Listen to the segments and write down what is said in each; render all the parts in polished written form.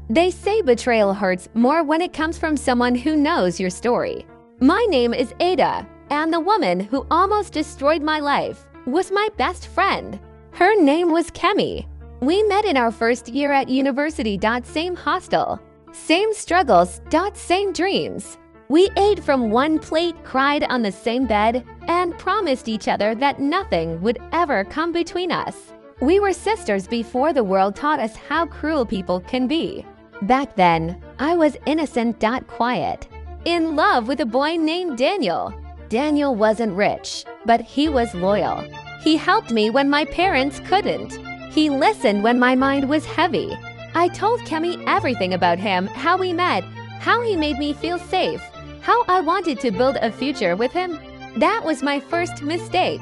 They say betrayal hurts more when it comes from someone who knows your story. My name is Ada, and the woman who almost destroyed my life was my best friend. Her name was Kemi. We met in our first year at university. Same hostel, same struggles. Same dreams. We ate from one plate, cried on the same bed, and promised each other that nothing would ever come between us. We were sisters before the world taught us how cruel people can be. Back then, I was innocent. Quiet. In love with a boy named Daniel. Daniel wasn't rich, but he was loyal. He helped me when my parents couldn't. He listened when my mind was heavy. I told Kemi everything about him, how we met, how he made me feel safe, how I wanted to build a future with him. That was my first mistake.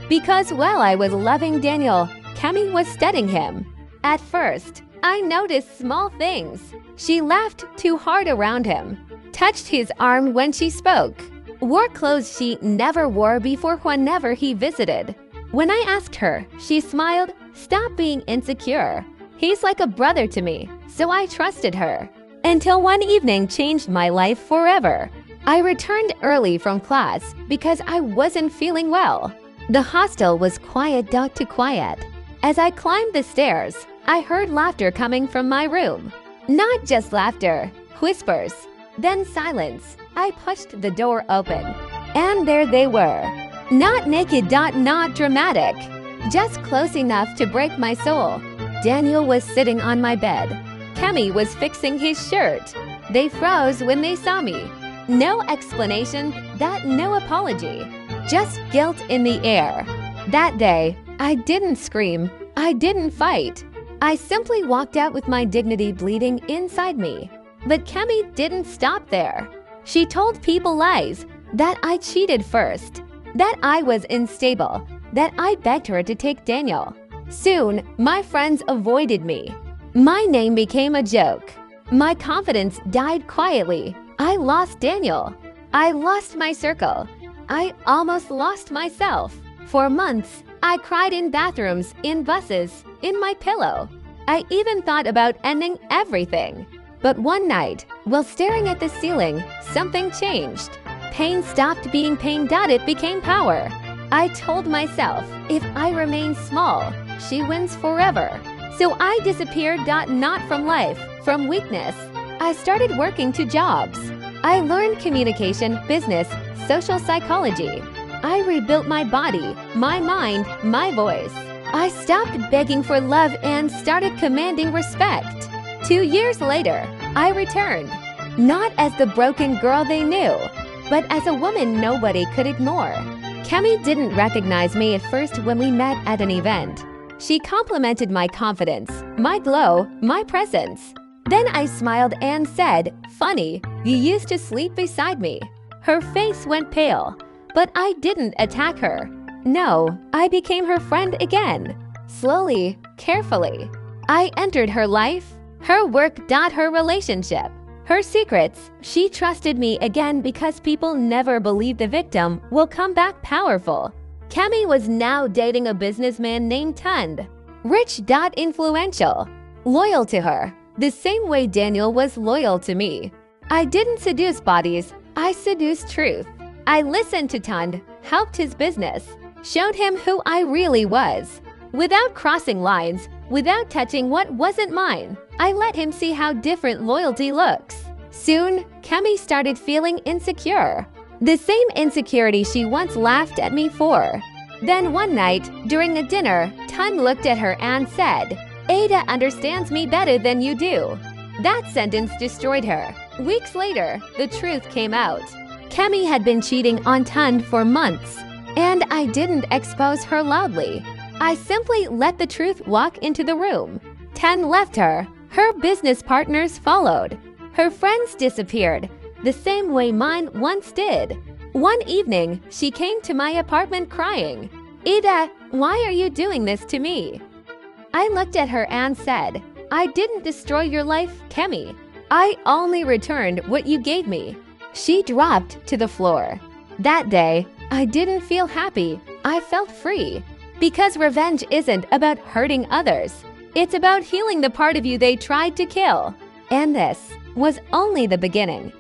Because while I was loving Daniel, Kemi was studying him. At first, I noticed small things. She laughed too hard around him, touched his arm when she spoke, wore clothes she never wore before whenever he visited. When I asked her, she smiled. Stop being insecure. He's like a brother to me, so I trusted her. Until one evening changed my life forever. I returned early from class because I wasn't feeling well. The hostel was quiet. Quiet. As I climbed the stairs, I heard laughter coming from my room. Not just laughter, whispers, then silence. I pushed the door open, and there they were. Not naked. Not dramatic. Just close enough to break my soul. Daniel was sitting on my bed. Kemi was fixing his shirt. They froze when they saw me. No explanation, no apology. Just guilt in the air. That day, I didn't scream. I didn't fight. I simply walked out with my dignity bleeding inside me. But Kemi didn't stop there. She told people lies, that I cheated first, that I was unstable, that I begged her to take Daniel. Soon, my friends avoided me. My name became a joke. My confidence died quietly. I lost Daniel. I lost my circle. I almost lost myself. For months, I cried in bathrooms, in buses, in my pillow. I even thought about ending everything. But one night, while staring at the ceiling, something changed. Pain stopped being pain. It became power. I told myself, if I remain small, she wins forever. So I disappeared. Not from life, from weakness. I started working 2 jobs. I learned communication, business, social psychology. I rebuilt my body, my mind, my voice. I stopped begging for love and started commanding respect. 2 years later, I returned. Not as the broken girl they knew, but as a woman nobody could ignore. Kemi didn't recognize me at first when we met at an event. She complimented my confidence, my glow, my presence. Then I smiled and said, "Funny, you used to sleep beside me." Her face went pale, but I didn't attack her. No, I became her friend again. Slowly, carefully. I entered her life, her work. Her relationship, her secrets. She trusted me again because people never believe the victim will come back powerful. Kemi was now dating a businessman named Tund. Rich. Influential. Loyal to her, the same way Daniel was loyal to me. I didn't seduce bodies, I seduced truth. I listened to Tund, helped his business, showed him who I really was. Without crossing lines, without touching what wasn't mine, I let him see how different loyalty looks. Soon, Kemi started feeling insecure. The same insecurity she once laughed at me for. Then one night, during a dinner, Tund looked at her and said, "Ada understands me better than you do." That sentence destroyed her. Weeks later, the truth came out. Kemi had been cheating on Tund for months, and I didn't expose her loudly. I simply let the truth walk into the room. Tund left her. Her business partners followed. Her friends disappeared, the same way mine once did. One evening, she came to my apartment crying. "Ada, why are you doing this to me?" I looked at her and said, "I didn't destroy your life, Kemi. I only returned what you gave me." She dropped to the floor. That day, I didn't feel happy. I felt free. Because revenge isn't about hurting others. It's about healing the part of you they tried to kill. And this was only the beginning.